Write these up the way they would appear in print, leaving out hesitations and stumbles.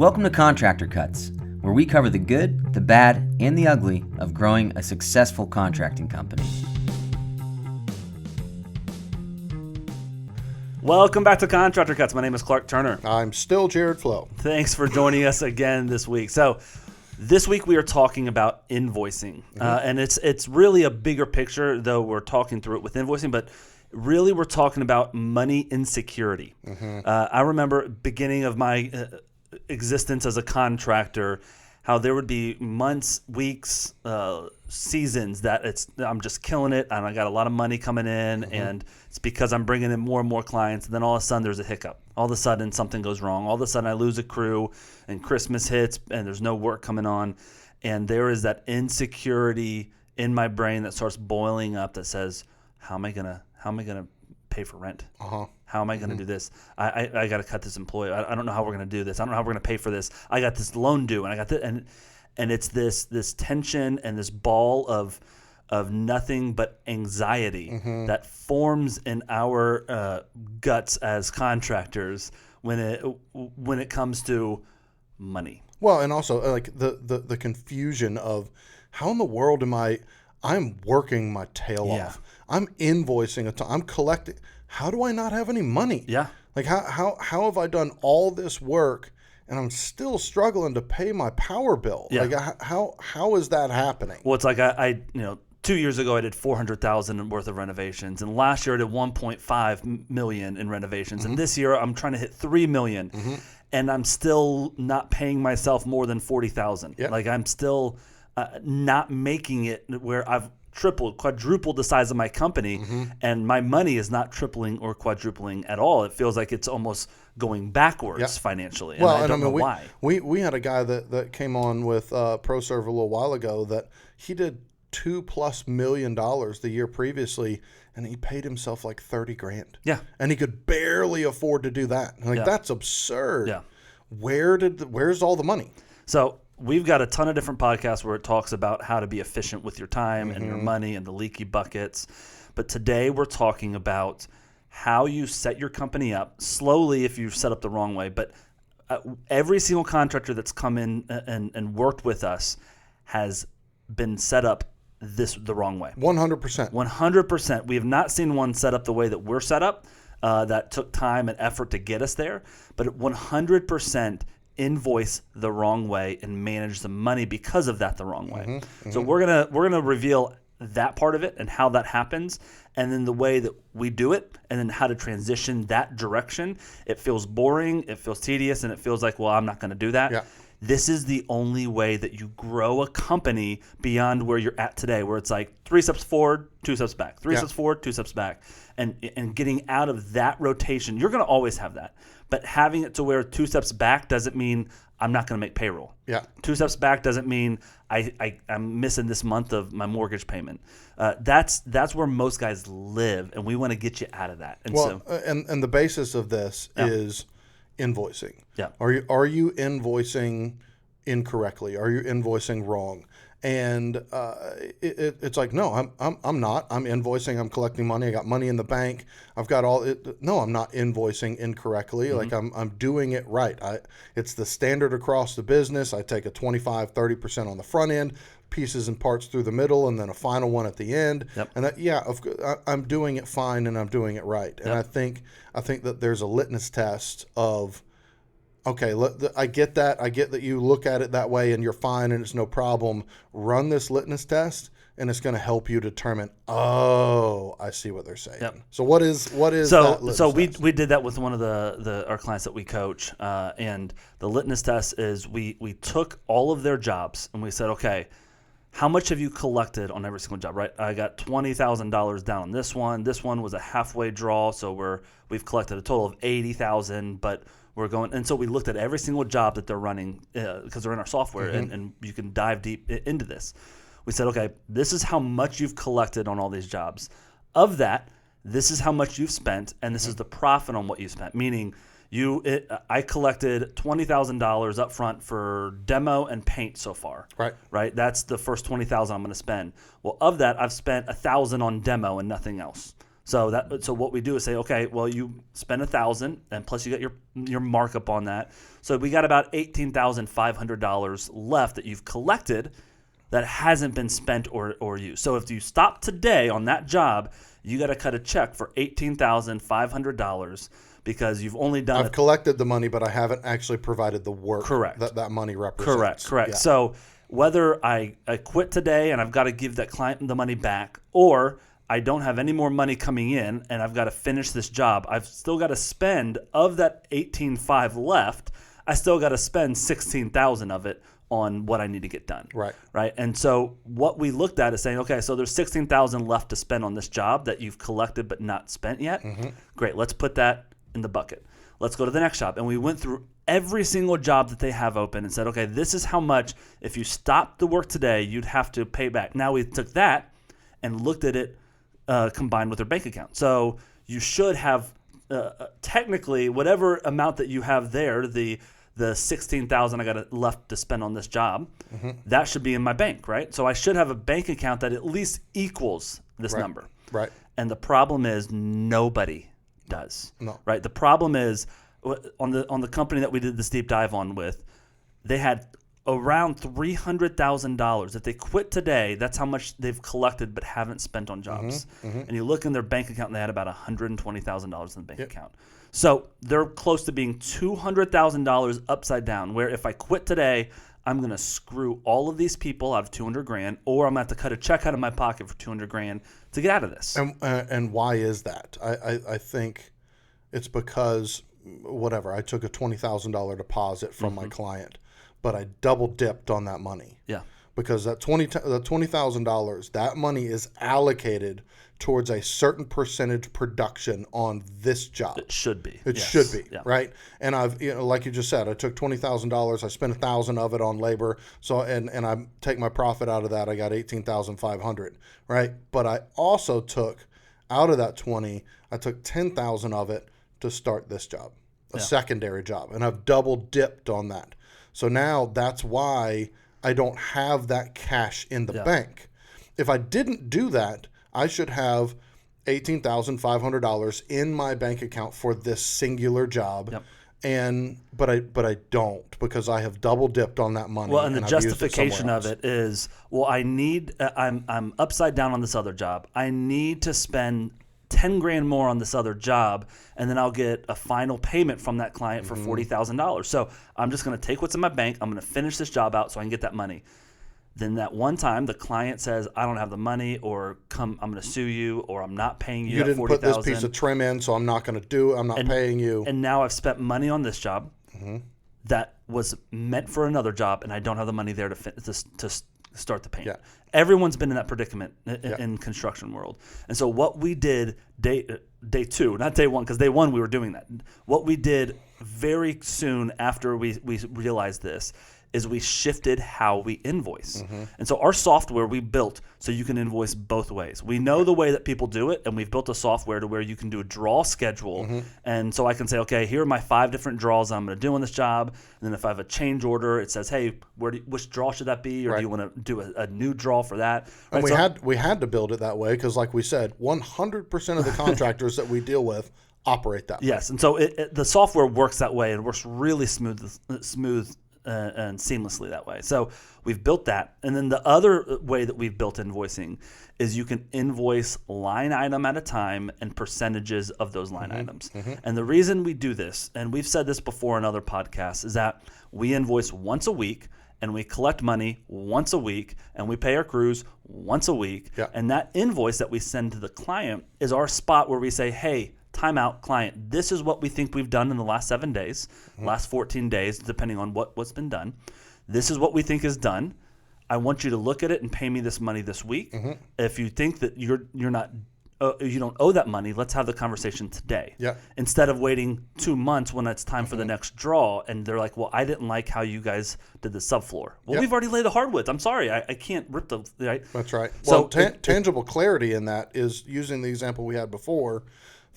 Welcome to Contractor Cuts, where we cover the good, the bad, and the ugly of growing a successful contracting company. Welcome back to Contractor Cuts. My name is Clark Turner. I'm still Jared Flo. Thanks for joining us again this week. So this week we are talking about invoicing, and it's really a bigger picture, though we're talking through it with invoicing, but really we're talking about money insecurity. I remember beginning of my existence as a contractor, how there would be months, weeks, seasons that I'm just killing it and I got a lot of money coming in and it's because I'm bringing in more and more clients, and then all of a sudden there's a hiccup. All of a sudden something goes wrong. All of a sudden I lose a crew and Christmas hits and there's no work coming on, and there is that insecurity in my brain that starts boiling up that says, how am I gonna pay for rent? How am I going to do this? I got to cut this employee. I don't know how we're going to do this. I don't know how we're going to pay for this. I got this loan due, and I got this, and it's this tension and this ball of nothing but anxiety that forms in our guts as contractors when it comes to money. Well, and also like the confusion of how in the world I'm working my tail off. I'm invoicing I'm collecting. How do I not have any money? Yeah. Like how have I done all this work and I'm still struggling to pay my power bill? Yeah. Like how is that happening? Well, it's like I 2 years ago I did $400,000 worth of renovations, and last year I did $1.5 million in renovations, and this year I'm trying to hit $3 million, and I'm still not paying myself more than $40,000. Yep. Like I'm still not making it where I've quadrupled the size of my company, and my money is not tripling or quadrupling at all. It feels like it's almost going backwards financially, and I don't know why. We had a guy that came on with ProServe a little while ago that he did $2+ million the year previously, and he paid himself like $30,000. Yeah, and he could barely afford to do that. That's absurd. Yeah, where's all the money? So we've got a ton of different podcasts where it talks about how to be efficient with your time and your money and the leaky buckets. But today we're talking about how you set your company up slowly if you've set up the wrong way. But every single contractor that's come in and worked with us has been set up the wrong way. 100%. 100%. We have not seen one set up the way that we're set up that took time and effort to get us there. But 100% invoice the wrong way and manage the money because of that the wrong way. So we're gonna reveal that part of it and how that happens, and then the way that we do it, and then how to transition that direction. It feels boring, it feels tedious, and it feels like, well, I'm not going to do that. Yeah. This is the only way that you grow a company beyond where you're at today, where it's like 3 steps forward, 2 steps back, 3 steps forward, 2 steps back, and getting out of that rotation. You're going to always have that, but having it to where 2 steps back doesn't mean I'm not going to make payroll. Yeah. 2 steps back doesn't mean I'm missing this month of my mortgage payment. That's where most guys live, and we want to get you out of that. And and the basis of this is invoicing. Yeah. Are you invoicing incorrectly? Are you invoicing wrong? And it's like, no, I'm not. I'm invoicing. I'm collecting money. I got money in the bank. I've got all it. No, I'm not invoicing incorrectly. Like I'm doing it right. It's the standard across the business. I take a 25-30% on the front end, pieces and parts through the middle, and then a final one at the end. Yep. And I'm doing it fine, and I'm doing it right. And I think that there's a litmus test of, okay, I get that. I get that you look at it that way and you're fine and it's no problem. Run this litmus test, and it's going to help you determine, oh, I see what they're saying. Yep. So what is that litmus test? We did that with one of our clients that we coach, and the litmus test is we took all of their jobs and we said, okay, how much have you collected on every single job, right? I got $20,000 down on this one. This one was a halfway draw, so we've collected a total of $80,000, but we're going, and so we looked at every single job that they're running because they're in our software, and you can dive deep into this. We said, okay, this is how much you've collected on all these jobs. Of that, this is how much you've spent, and this is the profit on what you spent. Meaning, I collected $20,000 up front for demo and paint so far. Right. That's the first $20,000 I'm going to spend. Well, of that, I've spent $1,000 on demo and nothing else. So what we do is say, okay, well, you spend $1,000 and plus you got your markup on that. So we got about $18,500 left that you've collected that hasn't been spent or used. So if you stop today on that job, you got to cut a check for $18,500 because you've only done. I've collected the money, but I haven't actually provided the work. Correct. That money represents. Correct. Yeah. So whether I quit today and I've got to give that client the money back, or I don't have any more money coming in and I've got to finish this job, I've still got to spend of that 18.5 left. I still got to spend 16,000 of it on what I need to get done. Right. And so what we looked at is saying, okay, so there's 16,000 left to spend on this job that you've collected but not spent yet. Mm-hmm. Great. Let's put that in the bucket. Let's go to the next job. And we went through every single job that they have open and said, okay, this is how much, if you stopped the work today, you'd have to pay back. Now we took that and looked at it combined with their bank account. So you should have technically whatever amount that you have there, the 16,000 I got left to spend on this job, that should be in my bank, right? So I should have a bank account that at least equals this number. Right. And the problem is nobody does. No. Right? The problem is on the company that we did this deep dive on with, they had around $300,000. If they quit today, that's how much they've collected but haven't spent on jobs. And you look in their bank account and they had about $120,000 in the bank account. So they're close to being $200,000 upside down, where if I quit today, I'm going to screw all of these people out of $200,000, or I'm going to have to cut a check out of my pocket for $200,000 to get out of this. And why is that? I think it's because, whatever, I took a $20,000 deposit from my client, but I double dipped on that money. Yeah. Because that $20,000, that money is allocated towards a certain percentage production on this job. It should be. It should be, right? And I've, like you just said, I took $20,000, I spent $1,000 of it on labor, so and I take my profit out of that, I got $18,500, right? But I also took out of that 20, I took 10,000 of it to start this job, a secondary job, and I've double dipped on that. So now that's why I don't have that cash in the bank. If I didn't do that, I should have $18,500 in my bank account for this singular job. Yep. But I don't, because I have double dipped on that money. Well, and the justification of it is, well, I'm upside down on this other job. I need to spend $10,000 more on this other job, and then I'll get a final payment from that client for $40,000. So I'm just going to take what's in my bank. I'm going to finish this job out so I can get that money. Then that one time the client says, I don't have the money, or I'm going to sue you, or I'm not paying you. You didn't put this piece of trim in, so I'm not going to do it. I'm not paying you. And now I've spent money on this job that was meant for another job, and I don't have the money there to start the payment. Yeah. Everyone's been in that predicament in construction world. And so what we did day two, not day one, because day one we were doing that. What we did very soon after we realized this is we shifted how we invoice. And so our software we built so you can invoice both ways. We know the way that people do it, and we've built a software to where you can do a draw schedule. And so I can say, okay, here are my 5 different draws I'm going to do on this job. And then if I have a change order, it says, hey, which draw should that be? Or do you want to do a new draw for that? Right? And we had to build it that way because, like we said, 100% of the contractors that we deal with operate that way. Yes, and so the software works that way. It works really smooth and seamlessly that way. So we've built that. And then the other way that we've built invoicing is you can invoice line item at a time and percentages of those line items. And the reason we do this, and we've said this before in other podcasts, is that we invoice once a week and we collect money once a week and we pay our crews once a week. Yeah. And that invoice that we send to the client is our spot where we say, hey, time out, client, this is what we think we've done in the last 7 days, last 14 days, depending on what's been done. This is what we think is done. I want you to look at it and pay me this money this week. If you think that you don't owe that money, let's have the conversation today. Yeah. Instead of waiting 2 months when it's time for the next draw, and they're like, well, I didn't like how you guys did the subfloor. Well, we've already laid the hardwoods. I'm sorry. I can't rip the... Right? That's right. So tangible clarity in that is using the example we had before,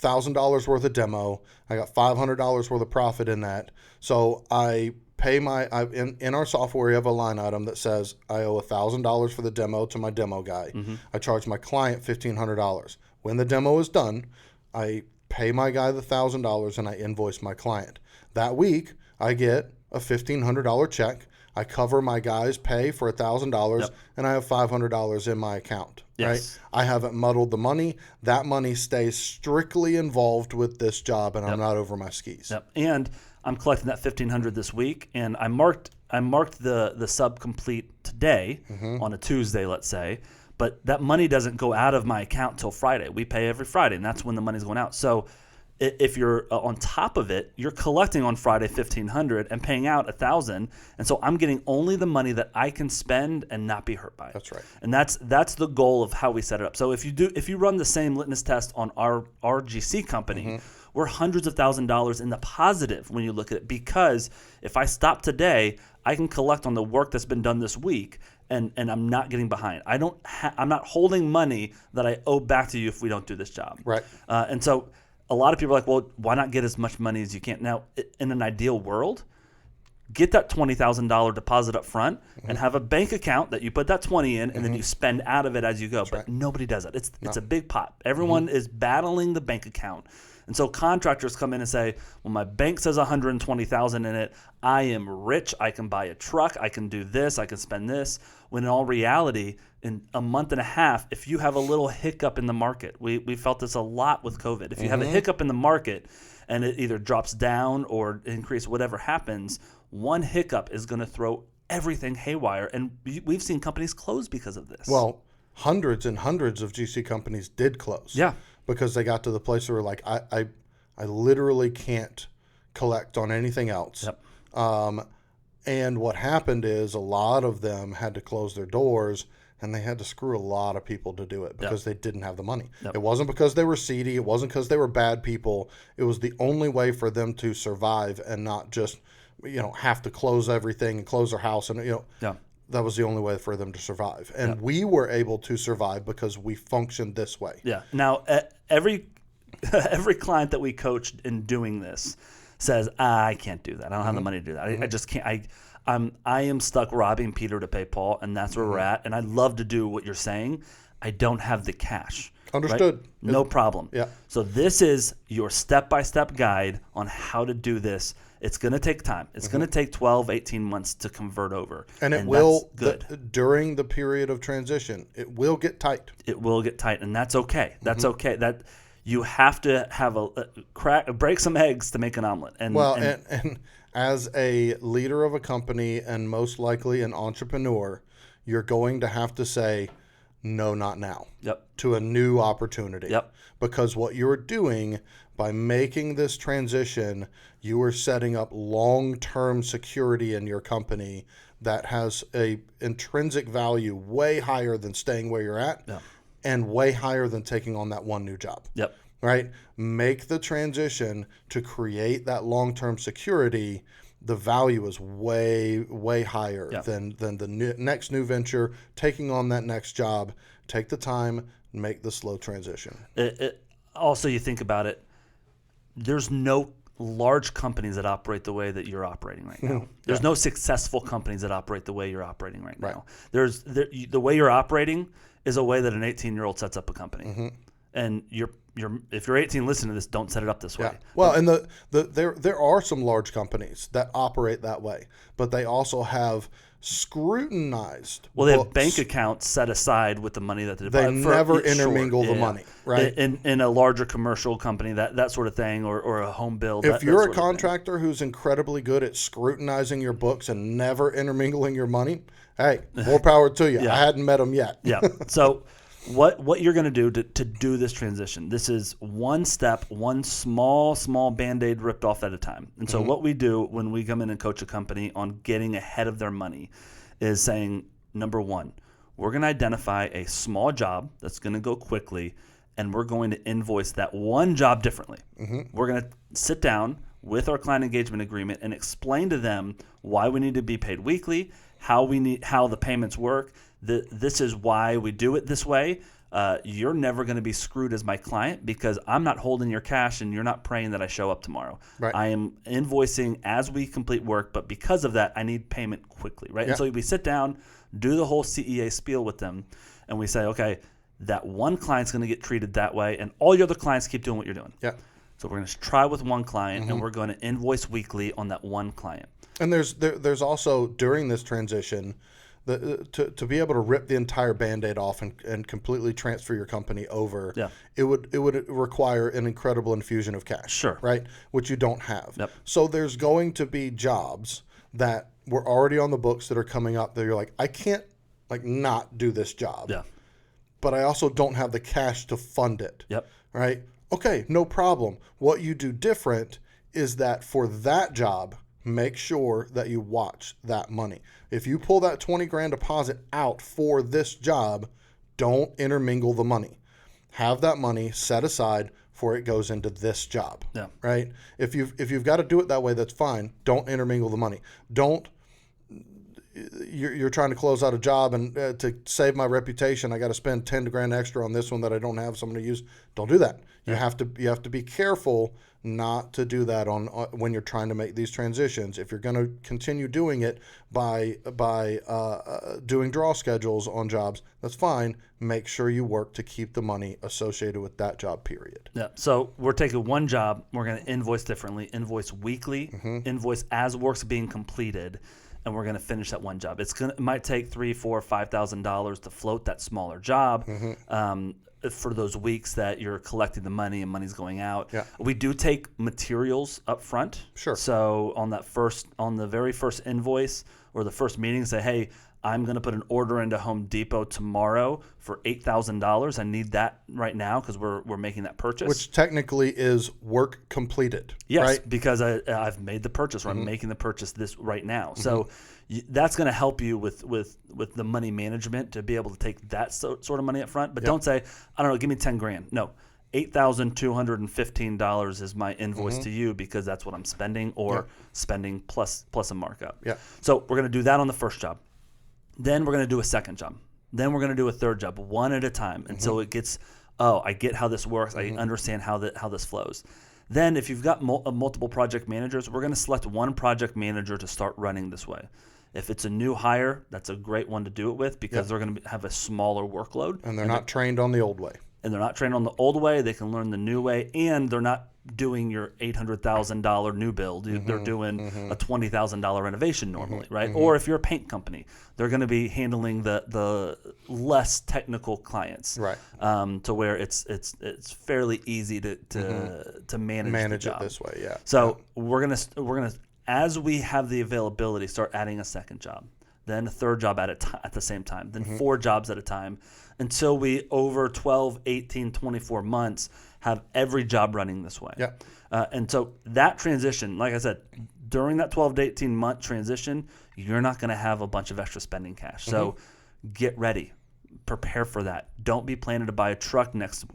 $1,000 worth of demo. I got $500 worth of profit in that. So I pay in our software, we have a line item that says I owe $1,000 for the demo to my demo guy. I charge my client $1,500. When the demo is done, I pay my guy the $1,000 and I invoice my client. That week, I get a $1,500 check. I cover my guy's pay for $1,000, and I have $500 in my account. Yes. Right? I haven't muddled the money. That money stays strictly involved with this job, and I'm not over my skis. Yep. And I'm collecting that $1,500 this week, and I marked the sub complete today on a Tuesday, let's say. But that money doesn't go out of my account till Friday. We pay every Friday, and that's when the money's going out. So if you're on top of it, you're collecting on Friday $1,500 and paying out $1,000, and so I'm getting only the money that I can spend and not be hurt by it. That's right. And that's the goal of how we set it up. So if you run the same litmus test on our GC company, we're hundreds of $1,000s in the positive when you look at it, because if I stop today, I can collect on the work that's been done this week, and I'm not getting behind. I'm not holding money that I owe back to you if we don't do this job. Right. And so a lot of people are like, well, why not get as much money as you can? Now, in an ideal world, get that $20,000 deposit up front and have a bank account that you put that 20 in, and then you spend out of it as you go. But nobody does that. It's a big pot. Everyone is battling the bank account. And so contractors come in and say, well, my bank says $120,000 in it. I am rich. I can buy a truck. I can do this. I can spend this. When in all reality, in a month and a half, if you have a little hiccup in the market, we felt this a lot with COVID. If you have a hiccup in the market and it either drops down or increase, whatever happens, one hiccup is going to throw everything haywire. And we've seen companies close because of this. Well, hundreds and hundreds of GC companies did close. Yeah. Because they got to the place where like, I literally can't collect on anything else. Yep. And what happened is a lot of them had to close their doors, and they had to screw a lot of people to do it because they didn't have the money. It wasn't because they were seedy. It wasn't because they were bad people. It was the only way for them to survive and not just, have to close everything and close their house. And, that was the only way for them to survive. And we were able to survive because we functioned this way. Yeah. Now, every client that we coached in doing this says, I can't do that. I don't have the money to do that. I just can't. I am stuck robbing Peter to pay Paul, and that's where we're at. And I'd love to do what you're saying. I don't have the cash. Understood. Right? No problem. Yeah. So this is your step-by-step guide on how to do this. It's going to take time. It's going to take 12, 18 months to convert over. And it will, during the period of transition, it will get tight. It will get tight, and that's okay. That's okay. That you have to have break some eggs to make an omelet. And as a leader of a company and most likely an entrepreneur, you're going to have to say, no, not now. Yep. To a new opportunity. Yep. Because what you're doing by making this transition, you are setting up long-term security in your company that has a intrinsic value way higher than staying where you're at and way higher than taking on that one new job. Yep. Right? Make the transition to create that long-term security. The value is way, way higher than the next new venture, taking on that next job. Take the time, make the slow transition. Also, you think about it, there's no large companies that operate the way that you're operating right now. There's no successful companies that operate the way you're operating right now. The way you're operating is a way that an 18-year-old sets up a company. And if you're 18, listen to this, don't set it up this way. Yeah. Well, and there are some large companies that operate that way, but they also have scrutinized Well, they have bank accounts set aside with the money that they never intermingle the money, right? In a larger commercial company, that sort of thing, or a home build. If you're a contractor who's incredibly good at scrutinizing your books and never intermingling your money, hey, more power to you. I hadn't met them yet. Yeah. So what you're going to do to do this transition, this is one step, one small Band-Aid ripped off at a time. And so what we do when we come in and coach a company on getting ahead of their money is saying, number one, we're going to identify a small job that's going to go quickly, and we're going to invoice that one job differently. We're going to sit down with our client engagement agreement and explain to them why we need to be paid weekly, how the payments work. This is why we do it this way. You're never going to be screwed as my client because I'm not holding your cash and you're not praying that I show up tomorrow. Right. I am invoicing as we complete work, but because of that, I need payment quickly, right? Yeah. And so we sit down, do the whole CEA spiel with them, and we say, okay, that one client's going to get treated that way, and all your other clients keep doing what you're doing. Yeah. So we're going to try with one client, and we're going to invoice weekly on that one client. And there's also, during this transition, to be able to rip the entire Band-Aid off and completely transfer your company over, it would require an incredible infusion of cash. Sure. Right? Which you don't have. Yep. So there's going to be jobs that were already on the books that are coming up that you're like, I can't not do this job. Yeah. But I also don't have the cash to fund it. Yep. Right? Okay, no problem. What you do different is that for that job, make sure that you watch that money. If you pull that 20 grand deposit out for this job, don't intermingle the money. Have that money set aside for it goes into this job. Yeah. Right? If you've got to do it that way, that's fine. Don't intermingle the money. You're trying to close out a job, and to save my reputation, I got to spend 10 grand extra on this one that I don't have someone to use. Don't do that. You have to be careful not to do that on when you're trying to make these transitions. If you're going to continue doing it by doing draw schedules on jobs, that's fine. Make sure you work to keep the money associated with that job, period. Yeah. So we're taking one job. We're going to invoice differently, invoice weekly, invoice as work's being completed, and we're going to finish that one job. It might take $3,000, $4,000, $5,000 to float that smaller job. For those weeks that you're collecting the money and money's going out. Yeah. We do take materials up front. Sure. So on the very first invoice or the first meeting, say, hey, I'm going to put an order into Home Depot tomorrow for $8,000. I need that right now because we're making that purchase. Which technically is work completed. Yes, right? because I've made the purchase, or I'm making the purchase this right now. So that's going to help you with the money management to be able to take that sort of money up front. But don't say, I don't know, give me 10 grand. No, $8,215 is my invoice to you because that's what I'm spending, or spending plus a markup. Yeah. So we're going to do that on the first job. Then we're going to do a second job. Then we're going to do a third job, one at a time, until it gets, I get how this works. I understand how this flows. Then if you've got multiple project managers, we're going to select one project manager to start running this way. If it's a new hire, that's a great one to do it with because they're going to have a smaller workload. And they're not trained on the old way. And they're not trained on the old way. They can learn the new way, and they're not doing your $800,000 new build. They're doing a $20,000 renovation normally, right? Or if you're a paint company, they're going to be handling the less technical clients, right? To where it's fairly easy to manage the job. It this way, yeah. So we're gonna as we have the availability, start adding a second job, then a third job at the same time, then 4 jobs at a time, until we, over 12, 18, 24 months, have every job running this way. Yeah. And so that transition, like I said, during that 12 to 18 month transition, you're not going to have a bunch of extra spending cash. So get ready. Prepare for that. Don't be planning to buy a truck next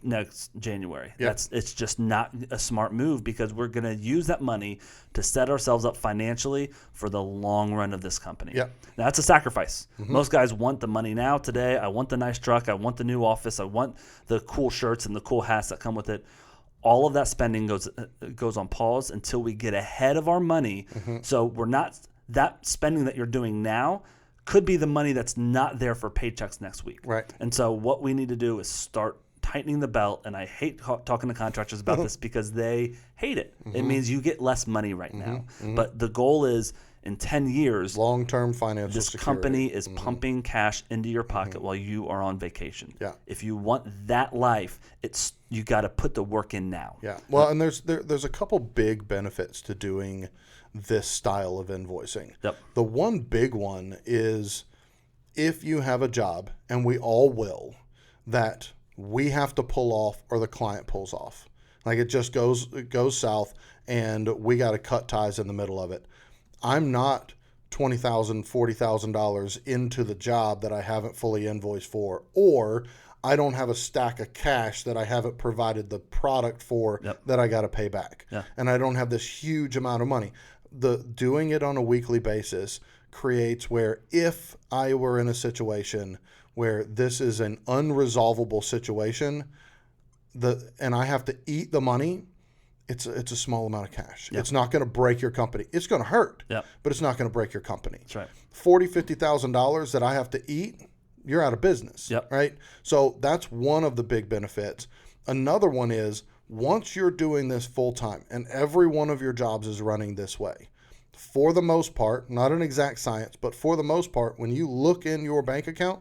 January. Yep. It's just not a smart move, because we're going to use that money to set ourselves up financially for the long run of this company. Yep. Now, that's a sacrifice. Most guys want the money now, today. I want the nice truck. I want the new office. I want the cool shirts and the cool hats that come with it. All of that spending goes on pause until we get ahead of our money. So we're not, that spending that you're doing now could be the money that's not there for paychecks next week. Right. And so what we need to do is start tightening the belt. And I hate talking to contractors about this because they hate it. It means you get less money right now. But the goal is, in 10 years, long-term financial this security. company is pumping cash into your pocket while you are on vacation. Yeah. If you want that life, you got to put the work in now. Yeah. Well, and there's a couple big benefits to doing this style of invoicing. Yep. The one big one is, if you have a job, and we all will, that we have to pull off or the client pulls off. Like it goes south and we got to cut ties in the middle of it. I'm not $20,000, $40,000 into the job that I haven't fully invoiced for, or I don't have a stack of cash that I haven't provided the product for that I got to pay back. Yeah. And I don't have this huge amount of money. Doing it on a weekly basis creates where, if I were in a situation where this is an unresolvable situation, and I have to eat the money, it's a small amount of cash. It's not going to break your company. It's going to hurt, but it's not going to break your company. That's right. $40,000, $50,000 that I have to eat, you're out of business, Yep. right? So that's one of the big benefits. Another one is once you're doing this full time and every one of your jobs is running this way, for the most part, not an exact science, but for the most part, when you look in your bank account,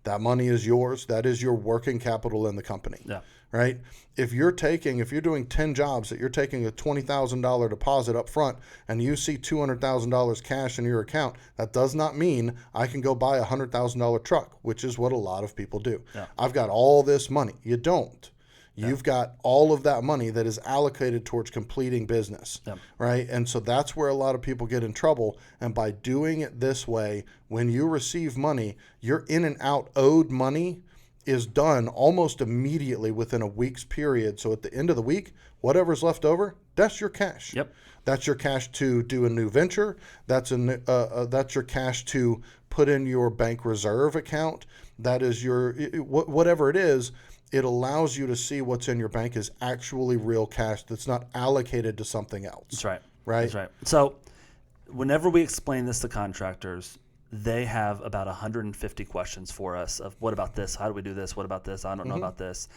that money is yours. That is your working capital in the company, right? If you're doing 10 jobs that you're taking a $20,000 deposit up front and you see $200,000 cash in your account, that does not mean I can go buy a $100,000 truck, which is what a lot of people do. I've got all this money. You don't. You've got all of that money that is allocated towards completing business, right? And so that's where a lot of people get in trouble. And by doing it this way, when you receive money, your in and out owed money is done almost immediately within a week's period. So at the end of the week, whatever's left over, that's your cash. That's your cash to do a new venture. That's your cash to put in your bank reserve account. That is your whatever it is. It allows you to see what's in your bank is actually real cash that's not allocated to something else. That's right. Right? That's right. So whenever we explain this to contractors, they have about 150 questions for us of what about this? How do we do this? What about this? I don't know about this.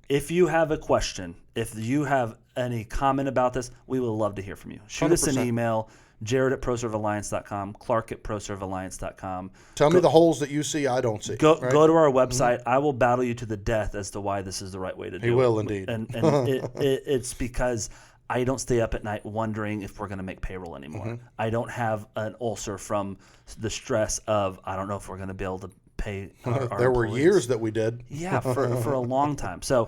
If you have a question, if you have any comment about this, we would love to hear from you. Shoot 100%. Us an email. Jared@ProServeAlliance.com, Clark@ProServeAlliance.com. Tell me the holes that you see I don't see. Go to our website. I will battle you to the death as to why this is the right way to do it. He will indeed. And it's because I don't stay up at night wondering if we're going to make payroll anymore. I don't have an ulcer from the stress of I don't know if we're going to be able to pay our There were employees. years that we did. Yeah, for a long time. So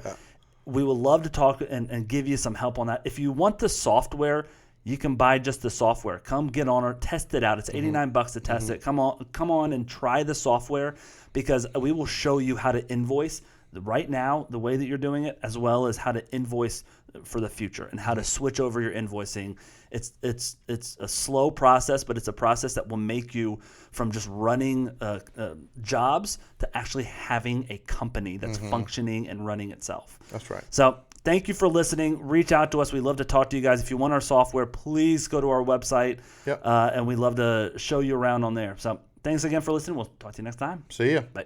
we would love to talk and give you some help on that. If you want the software, you can buy just the software. Come get on or test it out. It's $89 to test it. Come on and try the software because we will show you how to invoice right now, the way that you're doing it, as well as how to invoice for the future and how to switch over your invoicing. It's a slow process, but it's a process that will make you from just running jobs to actually having a company that's functioning and running itself. That's right. So thank you for listening. Reach out to us. We'd love to talk to you guys. If you want our software, please go to our website, and we'd love to show you around on there. So thanks again for listening. We'll talk to you next time. See ya. Bye.